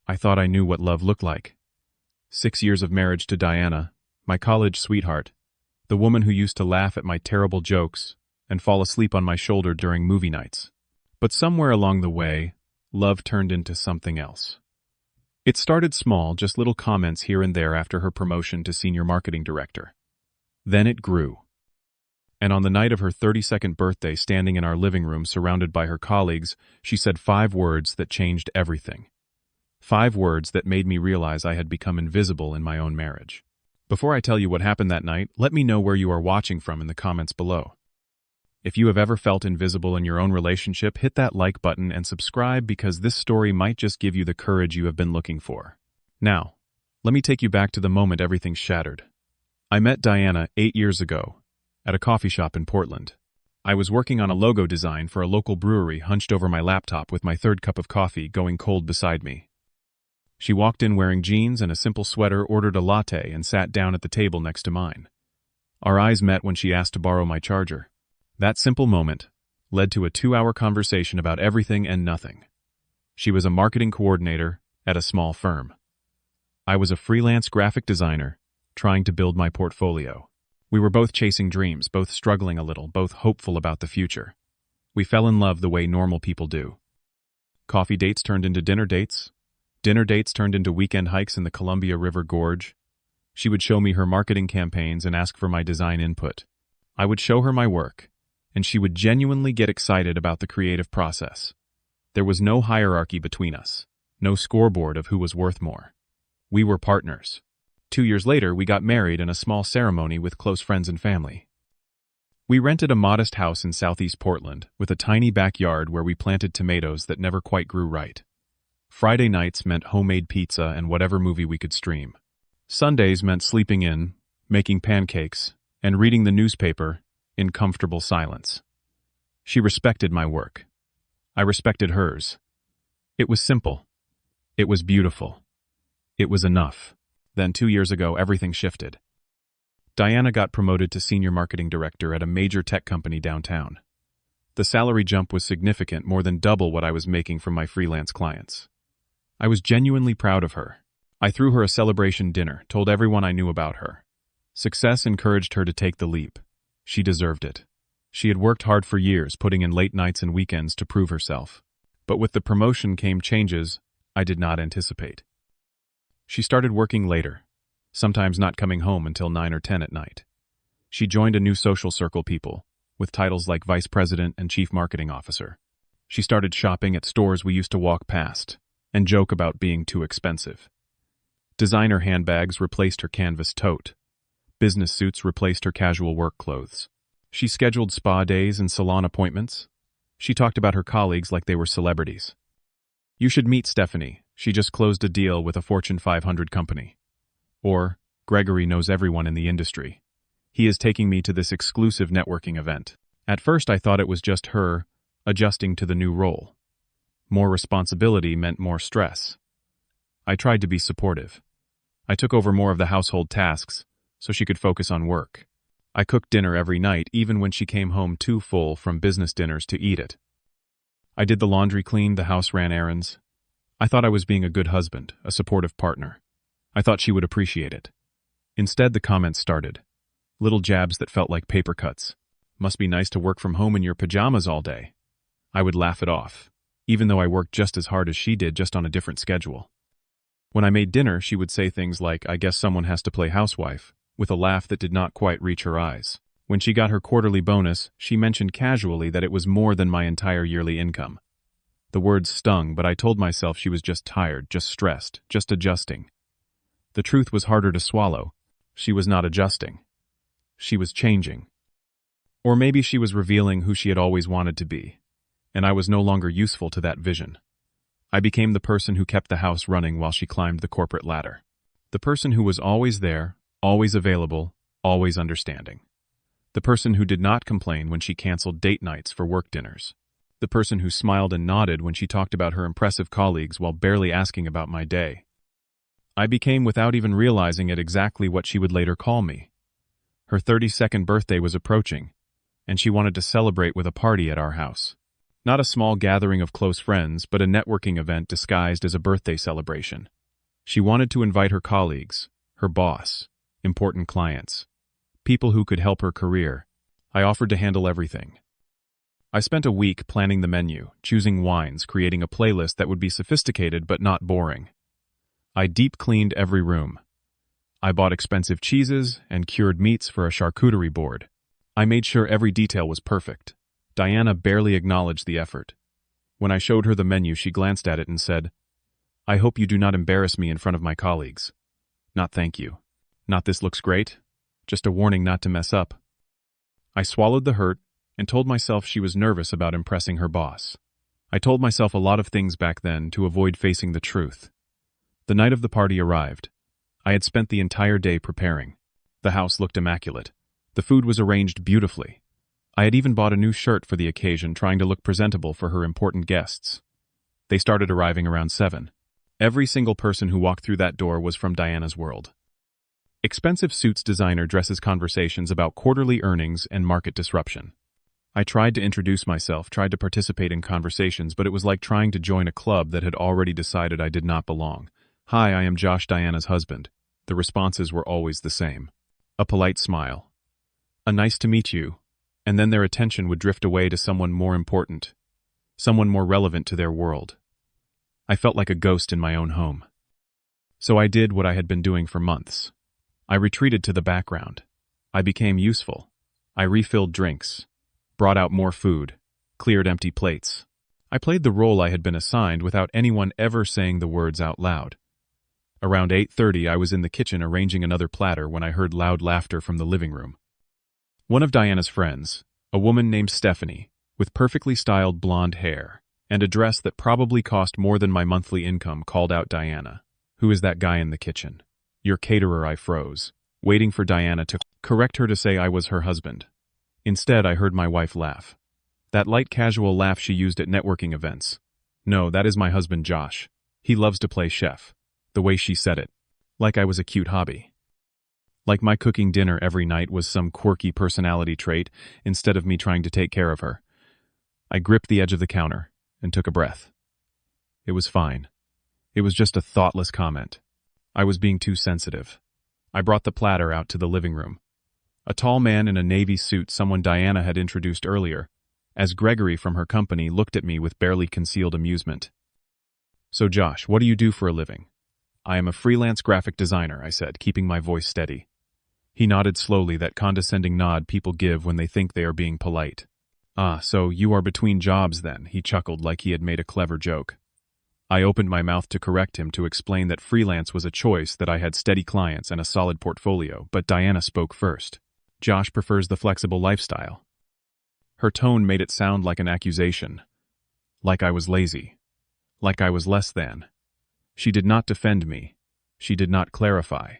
I thought I knew what love looked like. 6 years of marriage to Diana, my college sweetheart, the woman who used to laugh at my terrible jokes and fall asleep on my shoulder during movie nights. But somewhere along the way, love turned into something else. It started small, just little comments here and there after her promotion to senior marketing director. Then it grew. And on the night of her 32nd birthday, standing in our living room surrounded by her colleagues, she said 5 words that changed everything. 5 words that made me realize I had become invisible in my own marriage. Before I tell you what happened that night, let me know where you are watching from in the comments below. If you have ever felt invisible in your own relationship, hit that like button and subscribe, because this story might just give you the courage you have been looking for. Now, let me take you back to the moment everything shattered. I met Diana 8 years ago at a coffee shop in Portland. I was working on a logo design for a local brewery, hunched over my laptop with my 3rd cup of coffee going cold beside me. She walked in wearing jeans and a simple sweater, ordered a latte, and sat down at the table next to mine. Our eyes met when she asked to borrow my charger. That simple moment led to a 2-hour conversation about everything and nothing. She was a marketing coordinator at a small firm. I was a freelance graphic designer trying to build my portfolio. We were both chasing dreams, both struggling a little, both hopeful about the future. We fell in love the way normal people do. Coffee dates turned into dinner dates. Dinner dates turned into weekend hikes in the Columbia River Gorge. She would show me her marketing campaigns and ask for my design input. I would show her my work, and she would genuinely get excited about the creative process. There was no hierarchy between us, no scoreboard of who was worth more. We were partners. 2 years later, we got married in a small ceremony with close friends and family. We rented a modest house in southeast Portland with a tiny backyard where we planted tomatoes that never quite grew right. Friday nights meant homemade pizza and whatever movie we could stream. Sundays meant sleeping in, making pancakes, and reading the newspaper in comfortable silence. She respected my work. I respected hers. It was simple. It was beautiful. It was enough. Then 2 years ago, everything shifted. Diana got promoted to senior marketing director at a major tech company downtown. The salary jump was significant, more than double what I was making from my freelance clients. I was genuinely proud of her. I threw her a celebration dinner, told everyone I knew about her. Success encouraged her to take the leap. She deserved it. She had worked hard for years, putting in late nights and weekends to prove herself. But with the promotion came changes I did not anticipate. She started working later, sometimes not coming home until 9 or 10 at night. She joined a new social circle, people with titles like vice president and chief marketing officer. She started shopping at stores we used to walk past and joke about being too expensive. Designer handbags replaced her canvas tote. Business suits replaced her casual work clothes. She scheduled spa days and salon appointments. She talked about her colleagues like they were celebrities. "You should meet Stephanie. She just closed a deal with a Fortune 500 company." Or, "Gregory knows everyone in the industry. He is taking me to this exclusive networking event." At first I thought it was just her adjusting to the new role. More responsibility meant more stress. I tried to be supportive. I took over more of the household tasks so she could focus on work. I cooked dinner every night, even when she came home too full from business dinners to eat it. I did the laundry, cleaned the house, ran errands. I thought I was being a good husband, a supportive partner. I thought she would appreciate it. Instead, the comments started. Little jabs that felt like paper cuts. "Must be nice to work from home in your pajamas all day." I would laugh it off, even though I worked just as hard as she did, just on a different schedule. When I made dinner, she would say things like, "I guess someone has to play housewife," with a laugh that did not quite reach her eyes. When she got her quarterly bonus, she mentioned casually that it was more than my entire yearly income. The words stung, but I told myself she was just tired, just stressed, just adjusting. The truth was harder to swallow. She was not adjusting. She was changing. Or maybe she was revealing who she had always wanted to be, and I was no longer useful to that vision. I became the person who kept the house running while she climbed the corporate ladder. The person who was always there, always available, always understanding. The person who did not complain when she canceled date nights for work dinners. The person who smiled and nodded when she talked about her impressive colleagues while barely asking about my day. I became, without even realizing it, exactly what she would later call me. Her 32nd birthday was approaching, and she wanted to celebrate with a party at our house. Not a small gathering of close friends, but a networking event disguised as a birthday celebration. She wanted to invite her colleagues, her boss, important clients, people who could help her career. I offered to handle everything. I spent a week planning the menu, choosing wines, creating a playlist that would be sophisticated but not boring. I deep cleaned every room. I bought expensive cheeses and cured meats for a charcuterie board. I made sure every detail was perfect. Diana barely acknowledged the effort. When I showed her the menu, she glanced at it and said, "I hope you do not embarrass me in front of my colleagues." "Not thank you." "Not this looks great? Just a warning not to mess up." I swallowed the hurt and told myself she was nervous about impressing her boss. I told myself a lot of things back then to avoid facing the truth. The night of the party arrived. I had spent the entire day preparing. The house looked immaculate. The food was arranged beautifully. I had even bought a new shirt for the occasion, trying to look presentable for her important guests. They started arriving around 7. Every single person who walked through that door was from Diana's world. Expensive suits designer dresses conversations about quarterly earnings and market disruption. I tried to introduce myself, tried to participate in conversations, but it was like trying to join a club that had already decided I did not belong. "Hi, I am Josh, Diana's husband." The responses were always the same. A polite smile. A "nice to meet you," and then their attention would drift away to someone more important, someone more relevant to their world. I felt like a ghost in my own home. So I did what I had been doing for months. I retreated to the background. I became useful. I refilled drinks, brought out more food, cleared empty plates. I played the role I had been assigned without anyone ever saying the words out loud. Around 8:30, I was in the kitchen arranging another platter when I heard loud laughter from the living room. One of Diana's friends, a woman named Stephanie, with perfectly styled blonde hair and a dress that probably cost more than my monthly income, called out Diana. "Who is that guy in the kitchen?" "Your caterer." I froze, waiting for Diana to correct her to say I was her husband. Instead, I heard my wife laugh. That light casual laugh she used at networking events. "No, that is my husband Josh. He loves to play chef." The way she said it. Like I was a cute hobby. Like my cooking dinner every night was some quirky personality trait instead of me trying to take care of her. I gripped the edge of the counter and took a breath. It was fine. It was just a thoughtless comment. I was being too sensitive. I brought the platter out to the living room. A tall man in a navy suit, someone Diana had introduced earlier, as Gregory from her company, looked at me with barely concealed amusement. "So Josh, what do you do for a living?" "I am a freelance graphic designer," I said, keeping my voice steady. He nodded slowly, that condescending nod people give when they think they are being polite. "Ah, so you are between jobs then," he chuckled like he had made a clever joke. I opened my mouth to correct him, to explain that freelance was a choice, that I had steady clients and a solid portfolio, but Diana spoke first. "Josh prefers the flexible lifestyle." Her tone made it sound like an accusation. Like I was lazy. Like I was less than. She did not defend me. She did not clarify.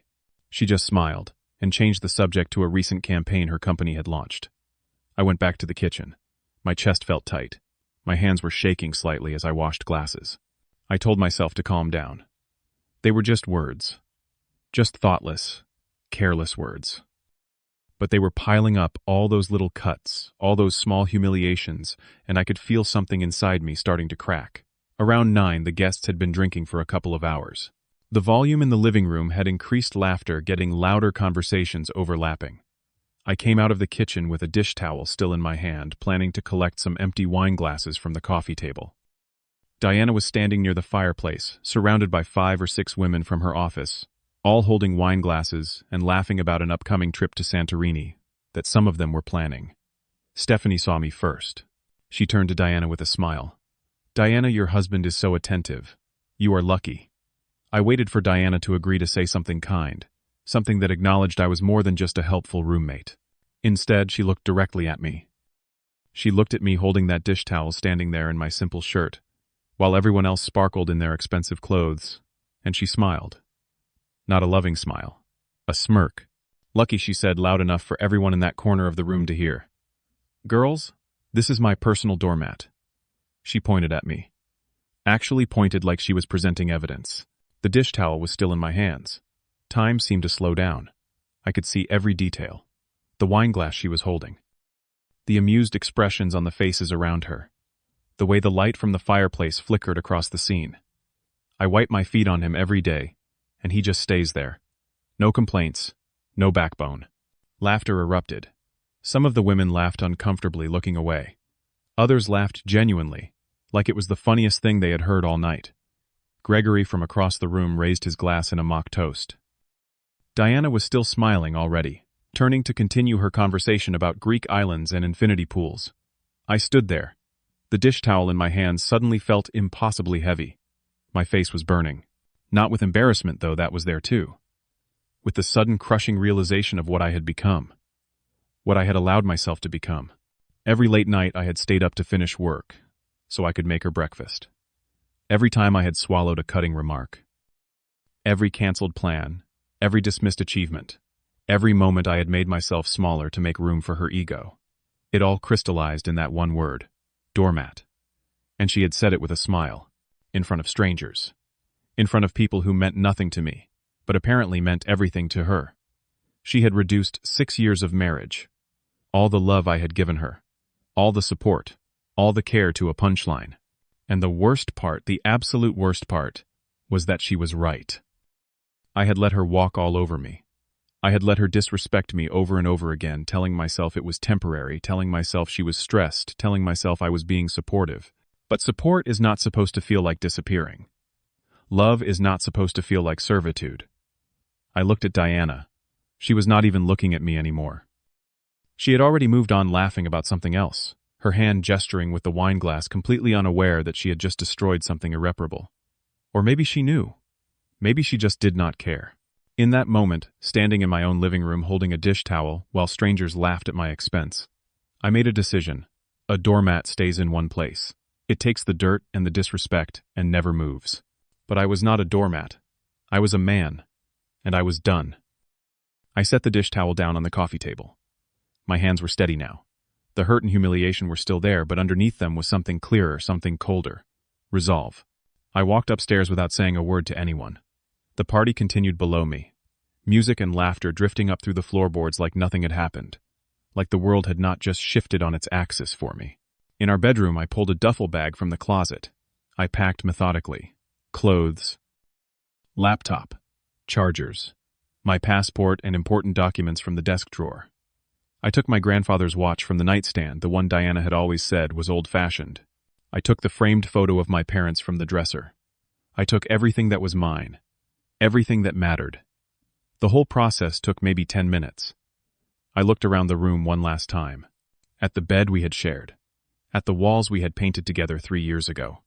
She just smiled and changed the subject to a recent campaign her company had launched. I went back to the kitchen. My chest felt tight. My hands were shaking slightly as I washed glasses. I told myself to calm down. They were just words. Just thoughtless, careless words. But they were piling up, all those little cuts, all those small humiliations, and I could feel something inside me starting to crack. Around 9, the guests had been drinking for a couple of hours. The volume in the living room had increased, laughter getting louder, conversations overlapping. I came out of the kitchen with a dish towel still in my hand, planning to collect some empty wine glasses from the coffee table. Diana was standing near the fireplace, surrounded by 5 or 6 women from her office, all holding wine glasses and laughing about an upcoming trip to Santorini that some of them were planning. Stephanie saw me first. She turned to Diana with a smile. "Diana, your husband is so attentive. You are lucky." I waited for Diana to agree to say something kind, something that acknowledged I was more than just a helpful roommate. Instead, she looked directly at me. She looked at me holding that dish towel, standing there in my simple shirt, while everyone else sparkled in their expensive clothes, and she smiled. Not a loving smile. A smirk. "Lucky," she said, loud enough for everyone in that corner of the room to hear. "Girls, this is my personal doormat." She pointed at me. Actually pointed like she was presenting evidence. The dish towel was still in my hands. Time seemed to slow down. I could see every detail. The wine glass she was holding. The amused expressions on the faces around her. the way the light from the fireplace flickered across the scene. I wipe my feet on him every day, and he just stays there. No complaints, no backbone. Laughter erupted. Some of the women laughed uncomfortably, looking away. Others laughed genuinely, like it was the funniest thing they had heard all night. Gregory from across the room raised his glass in a mock toast. Diana was still smiling already, turning to continue her conversation about Greek islands and infinity pools. I stood there. The dish towel in my hands suddenly felt impossibly heavy. My face was burning. Not with embarrassment, though, that was there too. With the sudden crushing realization of what I had become. What I had allowed myself to become. Every late night I had stayed up to finish work, so I could make her breakfast. Every time I had swallowed a cutting remark. Every canceled plan, every dismissed achievement, every moment I had made myself smaller to make room for her ego. It all crystallized in that one word, doormat. And she had said it with a smile, in front of strangers, in front of people who meant nothing to me, but apparently meant everything to her. She had reduced 6 years of marriage, all the love I had given her, all the support, all the care to a punchline. And the worst part, the absolute worst part, was that she was right. I had let her walk all over me. I had let her disrespect me over and over again, telling myself it was temporary, telling myself she was stressed, telling myself I was being supportive. But support is not supposed to feel like disappearing. Love is not supposed to feel like servitude. I looked at Diana. She was not even looking at me anymore. She had already moved on, laughing about something else, her hand gesturing with the wine glass, completely unaware that she had just destroyed something irreparable. Or maybe she knew. Maybe she just did not care. In that moment, standing in my own living room holding a dish towel while strangers laughed at my expense, I made a decision. A doormat stays in one place. It takes the dirt and the disrespect and never moves. But I was not a doormat. I was a man. And I was done. I set the dish towel down on the coffee table. My hands were steady now. The hurt and humiliation were still there, but underneath them was something clearer, something colder. Resolve. I walked upstairs without saying a word to anyone. The party continued below me. Music and laughter drifting up through the floorboards like nothing had happened. Like the world had not just shifted on its axis for me. In our bedroom, I pulled a duffel bag from the closet. I packed methodically. Clothes. Laptop. Chargers. My passport and important documents from the desk drawer. I took my grandfather's watch from the nightstand, the one Diana had always said was old-fashioned. I took the framed photo of my parents from the dresser. I took everything that was mine. Everything that mattered. The whole process took maybe 10 minutes. I looked around the room one last time. At the bed we had shared. At the walls we had painted together 3 years ago.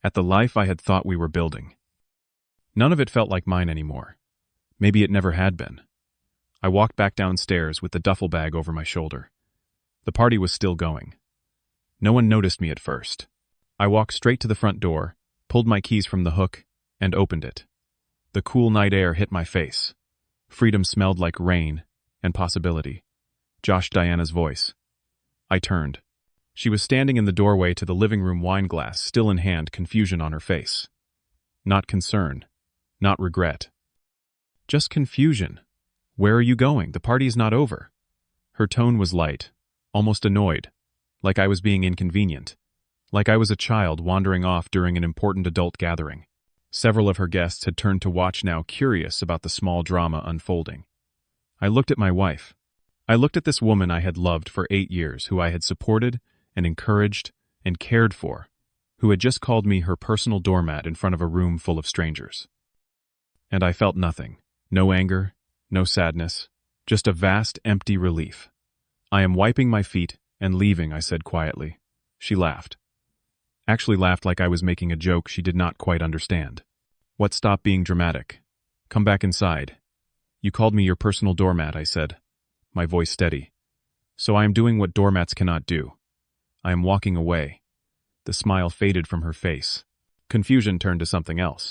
At the life I had thought we were building. None of it felt like mine anymore. Maybe it never had been. I walked back downstairs with the duffel bag over my shoulder. The party was still going. No one noticed me at first. I walked straight to the front door, pulled my keys from the hook, and opened it. The cool night air hit my face. Freedom smelled like rain and possibility. Josh Diana's voice. I turned. She was standing in the doorway to the living room, wine glass still in hand, confusion on her face. Not concern. Not regret. Just confusion. Where are you going? The party is not over. Her tone was light, almost annoyed, like I was being inconvenient, like I was a child wandering off during an important adult gathering. Several of her guests had turned to watch now, curious about the small drama unfolding. I looked at my wife. I looked at this woman I had loved for 8 years, who I had supported and encouraged and cared for, who had just called me her personal doormat in front of a room full of strangers. And I felt nothing. No anger, no sadness, just a vast, empty relief. I am wiping my feet and leaving, I said quietly. She laughed. Actually laughed like I was making a joke she did not quite understand. What, stop being dramatic. Come back inside. You called me your personal doormat, I said, my voice steady. So I am doing what doormats cannot do. I am walking away. The smile faded from her face. Confusion turned to something else.